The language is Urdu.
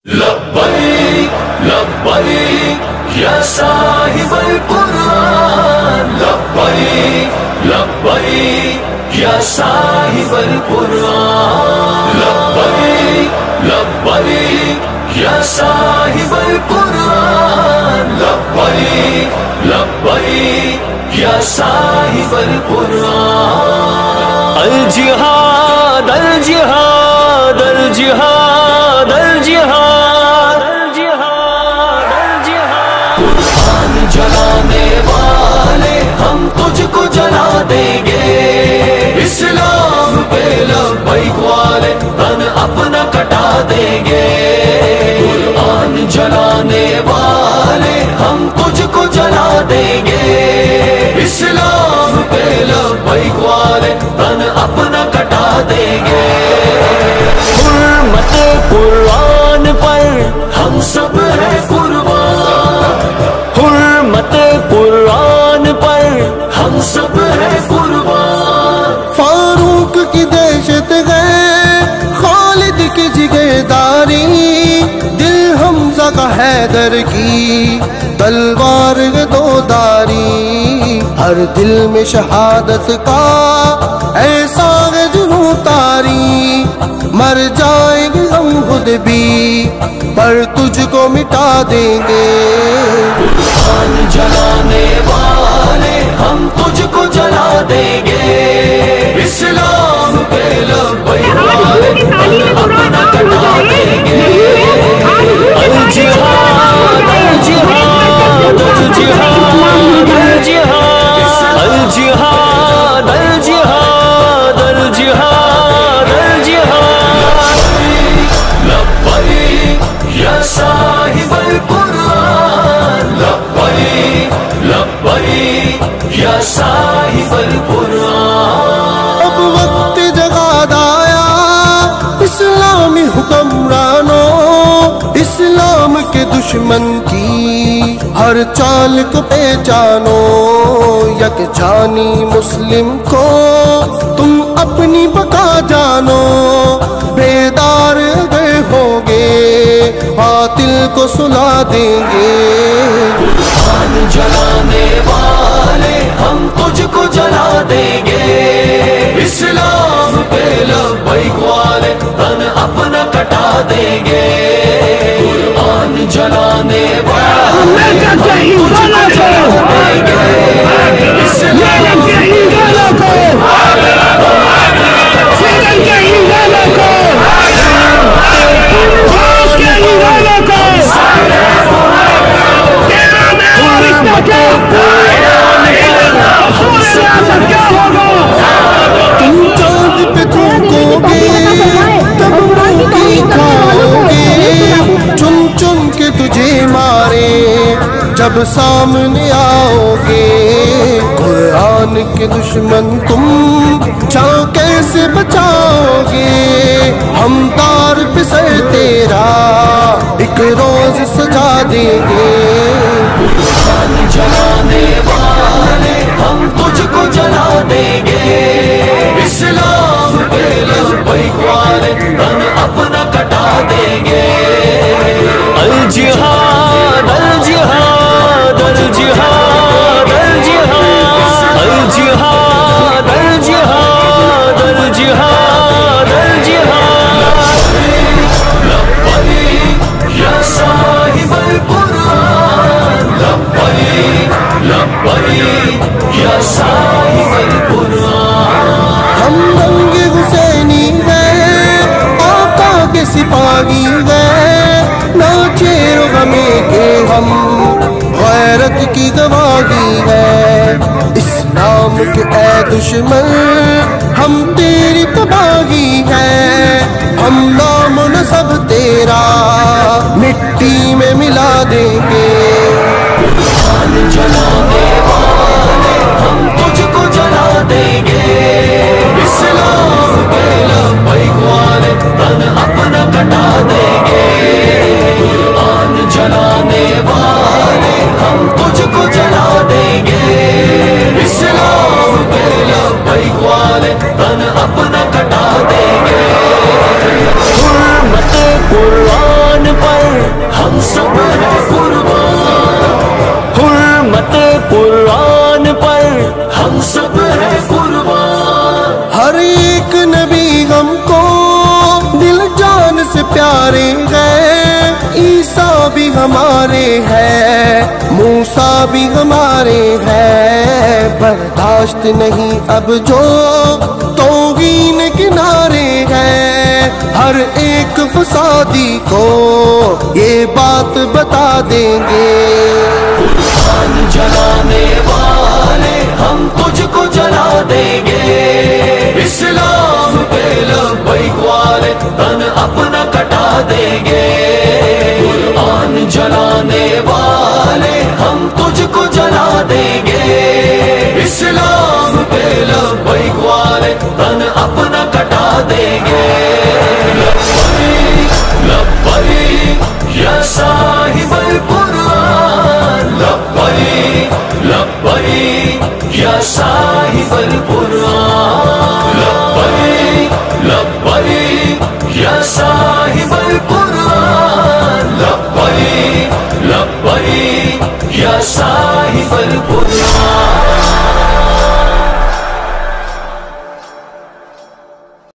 لبیک لبیک یا صاحب القرآن، لبیک لبیک یا صاحب القرآن، لبیک لبیک یا صاحب القرآن، لبیک لبیک یا صاحب القرآن۔ الجہاد الجہاد الجہاد الجہاد الجہاد الجہاد، قرآن جلانے والے ہم تجھ کو جلا دیں گے، اسلام پہ لبیک والے تن اپنا کٹا دیں گے، قرآن جلانے والے ہم تجھ کو جلا دیں گے، اسلام پہ لبیک والے تن اپنا کٹا دیں گے، حرمت قرآن پر ہم سب ہیں قربان، حرمت قرآن پر ہم سب ہیں قربان۔ فاروق کی دہشت ہے، خالد کی جگرداری، دل حمزہ کا حیدر کی تلوار ہے دو داری، ہر دل میں شہادت کا ایسا ہے جنوں تاری، مر جائیں گے ہم خود بھی پر تجھ کو مٹا دیں گے، قرآن جلانے والے ہم تجھ کو جلا دیں گے، اسلام پہ لبیک والے ہم اپنا کٹا دیں گے، الجہاد الجہاد الجہاد الجہاد الجہاد الجہاد الجہاد الجہاد، لبیک یا صاحب القرآن، لبیک لبیک یا صاحب القرآن۔ اب وقت جگاد آیا اسلامی حکمرانوں، اسلام کے دشمن کی ہر چال کو پہچانو، یک جانی مسلم کو تم اپنی بقا جانو، بیدار اگر ہوگے باطل کو سلا دیں گے، قرآن جلانے والے ہم تجھ کو جلا دیں گے، اسلام پہ لبیک والے تن اپنا کٹا دیں گے، قرآن جلانے والے ہم تجھ کو جلا دیں گے، اسلام پہ لبیک والے تم چاند پہ تھوکو گے تب روٹی کھاؤ گے، چن چن کے تجھے مارے جب سامنے آؤ گے، قرآن کے دشمن تم چاہو کیسے بچاؤ گے، ہم دار پہ سر تیرا ایک روز سجا دیں گے، قرآن جلانے والے ہم تجھ کو جلا دیں گے، اسلام پہ لبیک والے تن اپنا کٹا دیں گے، الجہاد الجہاد الجہاد الجہاد الجہاد الجہاد الجہاد الجہاد، لبیک یا صاحب القرآن، لبیک لبیک یا صاحب القرآن۔ ہم رنگ حسینی ہیں، آقا کے سپاہی ہیں، ناچے غمے کے ہم غیرت کی گواہی ہے، اسلام کے اے دشمن ہم تیری تباہی ہے، ہم نام و نسب تیرا مٹی میں ملا دیں گے، قرآن جلانے والے ہم تجھ کو جلا دیں گے، اسلام پہ لبیک والے تن اپنا کٹا دیں گے، قرآن جلانے والے ہم تجھ کو جلا دیں گے، اسلام پہ لبیک والے تن اپنا کٹا دیں گے، حرمت قرآن پر بھی ہمارے ہیں، موسیٰ بھی ہمارے ہیں، برداشت نہیں اب جو توہین کنارے ہیں، ہر ایک فسادی کو یہ بات بتا دیں گے۔ قرآن جلانے والے ہم تجھ کو جلا دیں گے، اسلام کے لبیک والے تن اپنا کٹا دیں گے۔ قرآن جلانے والے ہم تجھ کو جلا دیں گے، اسلام کے لبیک والے تن اپنا کٹا دیں گے۔ لبیک لبیک یا صاحب القرآن، لبیک لبیک یا صاحب القرآن، لبیک لبیک یا صاحب القرآن، لبیک لبیک یا صاحب القرآن۔